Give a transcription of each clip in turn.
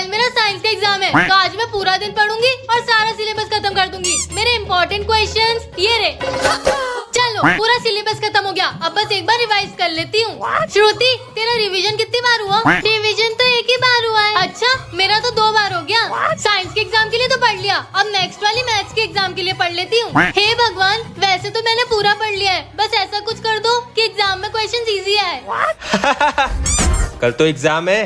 कल मेरा साइंस का एग्जाम है, तो आज मैं पूरा दिन पढ़ूंगी और सारा सिलेबस खत्म कर दूंगी। मेरे इम्पोर्टेंट क्वेश्चंस ये रहे। चलो पूरा सिलेबस खत्म हो गया, अब बस एक बार रिवाइज कर लेती हूँ। श्रुति, तेरा रिवीजन कितनी बार हुआ? रिवीजन तो एक ही बार हुआ है। अच्छा, मेरा तो 2 बार हो गया। साइंस के एग्जाम के लिए तो पढ़ लिया, अब नेक्स्ट वाली मैथ्स के एग्जाम के लिए पढ़ लेती हूँ। हे भगवान, वैसे तो मैंने पूरा पढ़ लिया है, बस ऐसा कुछ कर दो कि एग्जाम में क्वेश्चन इजी आए। कल तो एग्जाम है।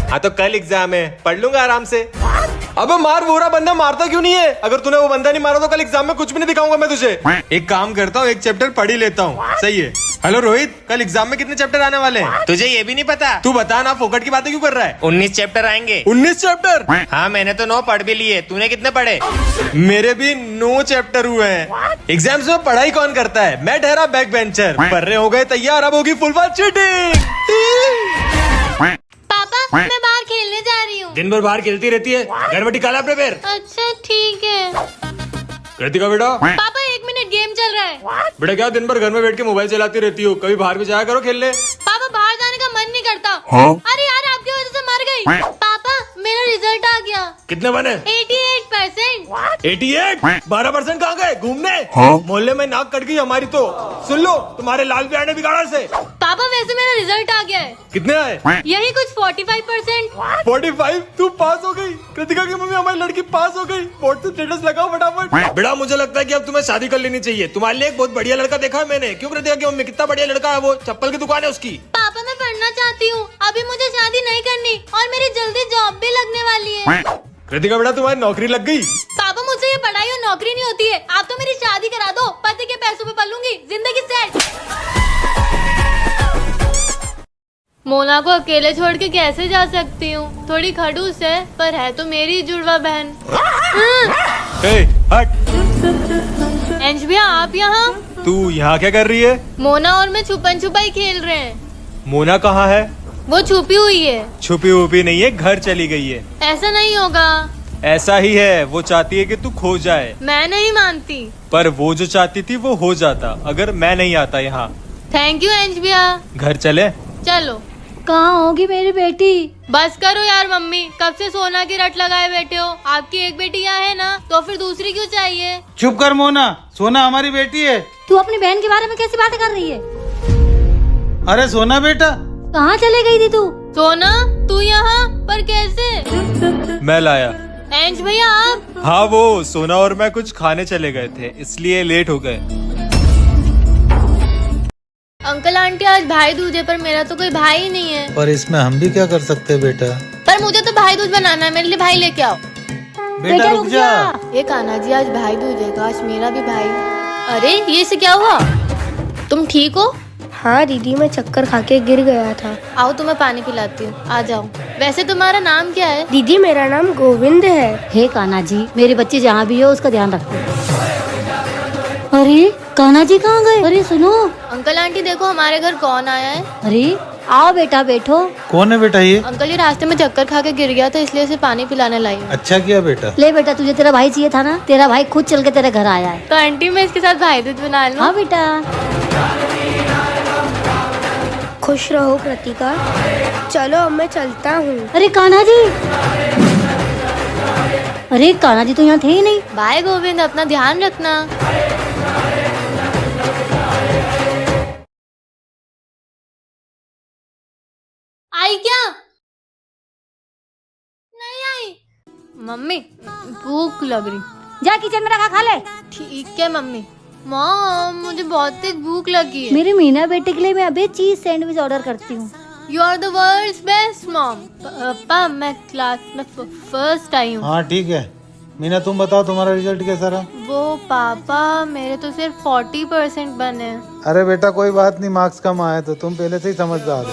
हाँ तो कल एग्जाम है, पढ़ लूंगा आराम से। अबे मार, वो बंदा मारता क्यों नहीं है? अगर तूने वो बंदा नहीं मारा तो कल एग्जाम में कुछ भी नहीं दिखाऊंगा मैं तुझे। एक काम करता हूँ, एक चैप्टर पढ़ ही लेता हूँ। सही है। हेलो रोहित, कल एग्जाम में कितने चैप्टर आने वाले हैं? तुझे ये भी नहीं पता? तू बता ना, फोकट की बातें क्यों कर रहा है? 19 चैप्टर आएंगे। 19 चैप्टर? हाँ, मैंने तो 9 पढ़ भी लिए। तूने कितने पढ़े? मेरे भी 9 चैप्टर हुए हैं। एग्जाम्स में पढ़ाई कौन करता है? मैं ठहरा बैक बेंचर। पढ़ रहे हो गए तैयार, अब होगी फुल फास्ट चीटिंग। पापा, मैं बाहर खेलने जा रही हूँ। दिन भर बाहर खेलती रहती है, घर में टिका ला अपने पैर। अच्छा ठीक है। कृतिका बेटा। पापा 1 मिनट, गेम चल रहा है। बेटा क्या दिन भर घर में बैठ के मोबाइल चलाती रहती हो? कभी बाहर भी जाया करो खेलने। पापा बाहर जाने का मन नहीं करता। अरे यार, आपकी वजह से मर गई। पापा, मेरा रिजल्ट आ गया। कितने बने? 88%। 88? 12% कहाँ गए घूमने? मोहल्ले में नाक कट गई हमारी तो। सुन लो, तुम्हारे लाल प्यार ने बिगाड़ा से। पापा वैसे मेरा रिजल्ट आ गया है। कितने आए? यही कुछ 45%। 45? तू पास हो गई। कृतिका की मम्मी, हमारी लड़की पास हो गई। बोर्ड से स्टेटस लगाओ फटाफट। बेटा मुझे लगता है कि अब तुम्हें शादी कर लेनी चाहिए। तुम्हारे लिए एक बहुत बढ़िया लड़का देखा है मैंने। क्यों कृतिका की मम्मी? कितना बढ़िया लड़का है वो, चप्पल की दुकान है उसकी। पापा मैं पढ़ना चाहती हूँ, अभी मुझे शादी नहीं करनी और मेरी जल्दी जॉब भी लगने वाली है। कृतिका बेटा, तुम्हारी नौकरी लग गई। पापा मुझसे ये पढ़ाई और नौकरी नहीं होती है, आप तो मेरी शादी करा दो, पति के पैसों पे पलूंगी, जिंदगी सेट। मोना को अकेले छोड़ के कैसे जा सकती हूँ? थोड़ी खड़ूस है, पर है तो मेरी जुड़वा बहन। हट। अंश भैया, आप यहाँ? तू यहाँ क्या कर रही है? मोना और मैं छुपन छुपाई खेल रहे हैं। मोना कहाँ है? वो छुपी हुई है। छुपी वुपी नहीं है, घर चली गई है। ऐसा नहीं होगा। ऐसा ही है, वो चाहती है कि तू खो जाए। मैं नहीं मानती। पर वो जो चाहती थी वो हो जाता अगर मैं नहीं आता यहाँ। थैंक यू अंश भैया। घर चले? चलो। कहाँ होगी मेरी बेटी? बस करो यार मम्मी, कब से सोना की रट लगाए बैठे हो? आपकी एक बेटी यहाँ है ना, तो फिर दूसरी क्यों चाहिए? चुप कर मोना, सोना हमारी बेटी है। तू अपनी बहन के बारे में कैसी बातें कर रही है? अरे सोना बेटा, कहाँ चले गई थी तू? सोना, तू यहाँ पर कैसे? मैं लाया। अंश भैया आप? हाँ, वो सोना और मैं कुछ खाने चले गए थे, इसलिए लेट हो गए। अंकल आंटी आज भाई दूज है, पर मेरा तो कोई भाई ही नहीं है। पर इसमें हम भी क्या कर सकते हैं बेटा? पर मुझे तो भाई दूज बनाना है, मेरे लिए भाई लेके आओ। बेटा रुक जा। ये कान्हा जी, आज भाई दूज है, काश मेरा भी भाई। अरे ये से क्या हुआ? तुम ठीक हो? हाँ दीदी, मैं चक्कर खा के गिर गया था। आओ तुम्हें पानी पिलाती हूँ, आ जाओ। वैसे तुम्हारा नाम क्या है? दीदी मेरा नाम गोविंद है। हे कान्हा जी, मेरी बच्ची जहाँ भी हो उसका ध्यान रखो। अरे कान्हा जी कहाँ गए? अरे सुनो। अंकल आंटी देखो हमारे घर कौन आया है। अरे आओ बेटा बैठो। कौन है बेटा ये? अंकल ये रास्ते में चक्कर खा के गिर गया था, इसलिए उसे पानी पिलाने लाई हूँ। अच्छा किया बेटा। ले बेटा, तुझे तेरा भाई चाहिए था ना, तेरा भाई खुद चल के तेरे घर आया है। तो आंटी मैं इसके साथ भाई दूज बना लूँ? हाँ बेटा। खुश रहो कृतिका। चलो अब मैं चलता हूँ। अरे कान्हा जी, अरे कान्हा जी तो यहाँ थे ही नहीं। बाय गोविंद, अपना ध्यान रखना। आई क्या? नहीं आई। मम्मी भूख लग रही। जा किचन में रखा, खा ले। ठीक है मम्मी। मॉम मुझे बहुत तेज भूख लगी है। मेरी मीना बेटे के लिए मैं अभी चीज सैंडविच ऑर्डर करती हूँ। You are the world's best mom. पापा मैं क्लास में फर्स्ट आई हूँ। हाँ ठीक है। मीना तुम बताओ, तुम्हारा रिजल्ट कैसा रहा? वो पापा मेरे तो सिर्फ 40% बने। अरे बेटा कोई बात नहीं, मार्क्स कम आए तो तुम पहले से ही समझदार हो।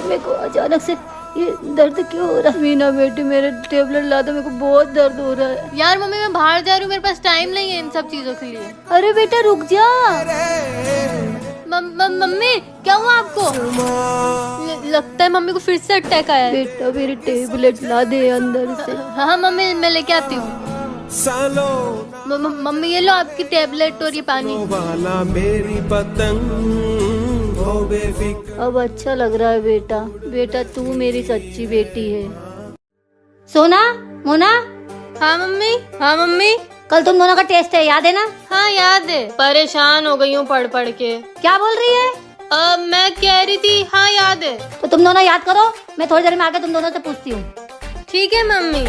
मेरे को अचानक से ये दर्द क्यों हो रहा है? मीना बेटी मेरे टेबलेट ला दो, मेरे को बहुत दर्द हो रहा है। यार मम्मी मैं बाहर जा रही हूँ, मेरे पास टाइम नहीं है इन सब चीजों के लिए। अरे बेटा रुक जा। मम्मी क्या हुआ आपको? लगता है मम्मी को फिर से अटैक आया है। बेटा मेरी टेबलेट ला दे अंदर से। हाँ मम्मी मैं लेके आती हूँ। मम्मी ये लो आपकी टेबलेट और ये पानी। अब अच्छा लग रहा है बेटा। बेटा तू मेरी सच्ची बेटी है। सोना, मोना, हाँ मम्मी। हाँ मम्मी। कल तुम दोनों का टेस्ट है, याद है ना? हाँ याद है। परेशान हो गई हूँ पढ़ पढ़ के। क्या बोल रही है? मैं कह रही थी हाँ याद है। तो तुम दोनों याद करो, मैं थोड़ी देर में आके तुम दोनों से पूछती हूँ। ठीक है मम्मी।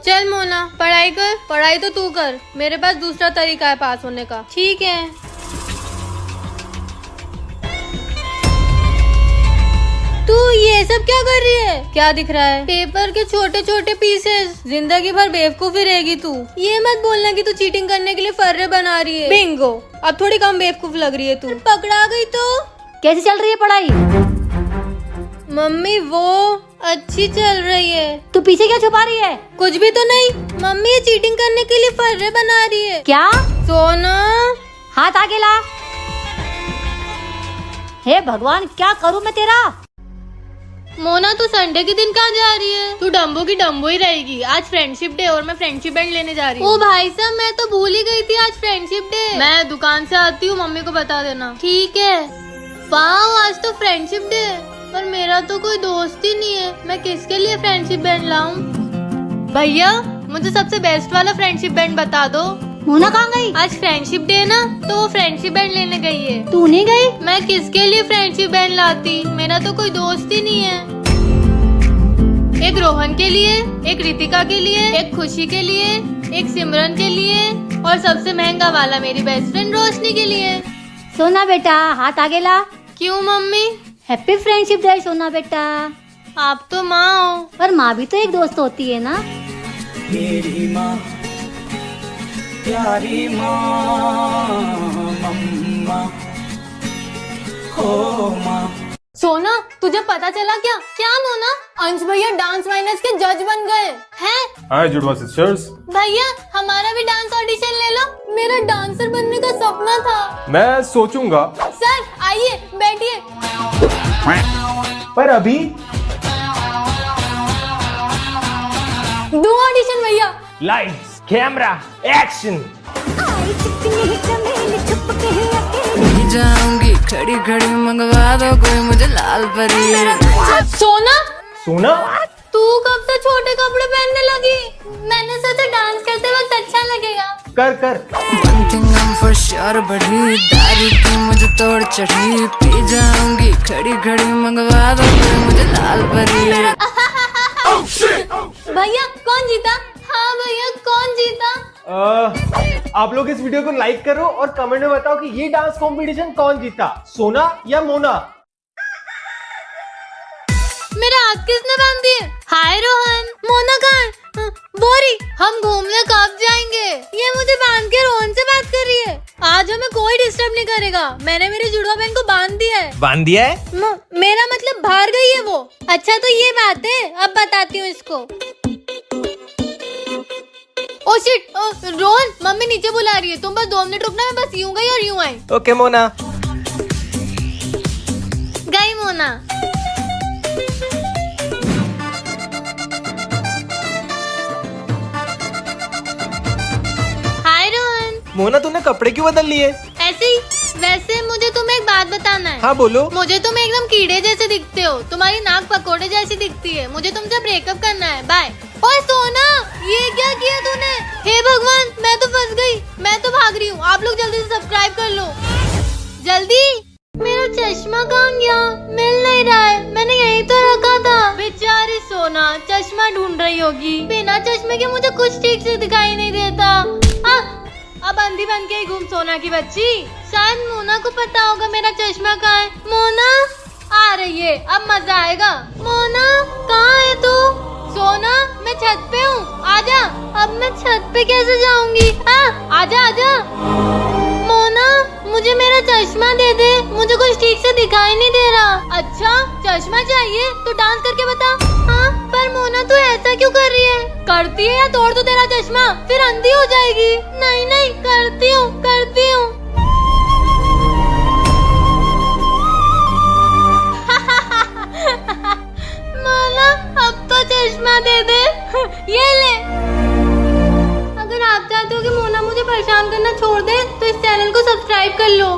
चल मोना पढ़ाई कर। पढ़ाई तो तू कर, मेरे पास दूसरा तरीका है पास होने का। ठीक है। तू ये सब क्या कर रही है? क्या दिख रहा है? पेपर के छोटे छोटे पीसेस। जिंदगी भर बेवकूफी रहेगी तू। ये मत बोलना कि तू चीटिंग करने के लिए फर्रे बना रही है। बिंगो, अब थोड़ी कम बेवकूफ लग रही है तू। पकड़ा गई तो? कैसी चल रही है पढ़ाई? मम्मी वो अच्छी चल रही है। तू पीछे क्या छुपा रही है? कुछ भी तो नहीं मम्मी, ये चीटिंग करने के लिए फर्रे बना रही है। क्या? सोना हाथ आगे ला। हे भगवान, क्या करूँ मैं तेरा? मोना तू संडे के दिन कहाँ जा रही है? तू डम्बो की डम्बो ही रहेगी। आज फ्रेंडशिप डे और मैं फ्रेंडशिप बैंड लेने जा रही हूँ। ओ भाई साहब, मैं तो भूल ही गई थी आज फ्रेंडशिप डे। मैं दुकान से आती हूँ, मम्मी को बता देना। ठीक है। वाह, आज तो फ्रेंडशिप डे है, पर मेरा तो कोई दोस्त ही नहीं है। मैं किसके लिए फ्रेंडशिप बैंड लाऊं? भैया मुझे सबसे बेस्ट वाला फ्रेंडशिप बैंड बता दो। मोना कहाँ गई? आज फ्रेंडशिप डे है ना, तो वो फ्रेंडशिप बैंड लेने गई है। तू नहीं गई? मैं किसके लिए फ्रेंडशिप बैंड लाती? मेरा तो कोई दोस्त ही नहीं है। एक रोहन के लिए, एक रितिका के लिए, एक खुशी के लिए, एक सिमरन के लिए और सबसे महंगा वाला मेरी बेस्ट फ्रेंड रोशनी के लिए। सोना बेटा हाथ आगे ला। क्यों मम्मी? हैप्पी फ्रेंडशिप डे सोना बेटा। आप तो माँ हो। पर माँ भी तो एक दोस्त होती है ना। मेरी माँ, प्यारी माँ, मम्मा, हो माँ। सोना तुझे पता चला क्या? क्या मोना? अंश भैया डांस माइनस के जज बन गए हैं। हाय जुड़वा सिस्टर्स। भैया हमारा भी डांस ऑडिशन ले लो। मेरा डांसर बनने का सपना था। मैं सोचूंगा। सर आइए बैठिए। पर अभी दो ऑडिशन भैया। Lights, camera, action. जाऊंगी खड़ी खड़ी मंगवा दो कोई मुझे लाल परी। सोना सोना, तू कब से छोटे कपड़े पहनने लगी? मैंने सोचा डांस करते वक्त अच्छा लगेगा। कर कर। One thing I'm for sure बढ़ी दारू की मुझे तोड़ चढ़ी। पी जाऊंगी खड़ी खड़ी मंगवा दो कोई मुझे लाल परी। भैया कौन जीता? हाँ भैया कौन जीता? आप लोग इस वीडियो को लाइक करो और कमेंट में बताओ कि ये डांस कंपटीशन कौन जीता, सोना या मोना। मेरा हाथ किसने बांध दिए? हाय रोहन, मोना कहाँ है? बोरी, हम घूमने कब जाएंगे? ये मुझे बांध के रोहन से बात कर रही है। आज हमें कोई डिस्टर्ब नहीं करेगा। मैंने मेरी जुड़वा बहन को बांध दिया है। बांध दिया है? मेरा मतलब बाहर गई है वो। अच्छा तो ये बात है, अब बताती हूँ इसको। ओ शिट, रोहन मम्मी नीचे बुला रही है, तुम बस 2 मिनट रुकना। मैं बस यूं गई और यूं आई। ओके मोना। गई मोना। हाय रोहन। मोना तूने कपड़े क्यों बदल लिए? ऐसे ही। वैसे मुझे तुम्हें एक बात बताना है। हाँ बोलो। मुझे तुम एकदम कीड़े जैसे दिखते हो। तुम्हारी नाक पकोड़े जैसी दिखती है। मुझे तुमसे ब्रेकअप करना है। बाय। ओए सोना, ये क्या किया तूने? हे भगवान, मैं तो फंस गई। मैं तो भाग रही हूँ। आप लोग जल्दी से सब्सक्राइब कर लो, जल्दी। मेरा चश्मा कहाँ गया? मिल नहीं रहा है। मैंने यहीं तो रखा था। बेचारी सोना चश्मा ढूंढ रही होगी। बिना चश्मे के मुझे कुछ ठीक से दिखाई नहीं देता। अब अंधी बन के ही घूम सोना की बच्ची। शायद मोना को पता होगा मेरा चश्मा कहाँ है। मोना आ रही है, अब मजा आएगा। मोना कहाँ है तू? सोना मैं छत पे हूँ, आजा। अब मैं छत पे कैसे जाऊंगी? आजा आजा। मोना मुझे मेरा चश्मा दे दे, मुझे कुछ ठीक से दिखाई नहीं दे रहा। अच्छा चश्मा चाहिए तो डांस करके बता। हाँ पर मोना तू ऐसा क्यों कर रही है? करती है या तोड़ दो तेरा चश्मा, फिर अंधी हो जाएगी। नहीं नहीं करती हूँ करती हूँ। मोना अब तो चश्मा दे दे। ये ले। अगर आप चाहते हो कि मोना मुझे परेशान करना छोड़ दे तो इस चैनल को सब्सक्राइब कर लो।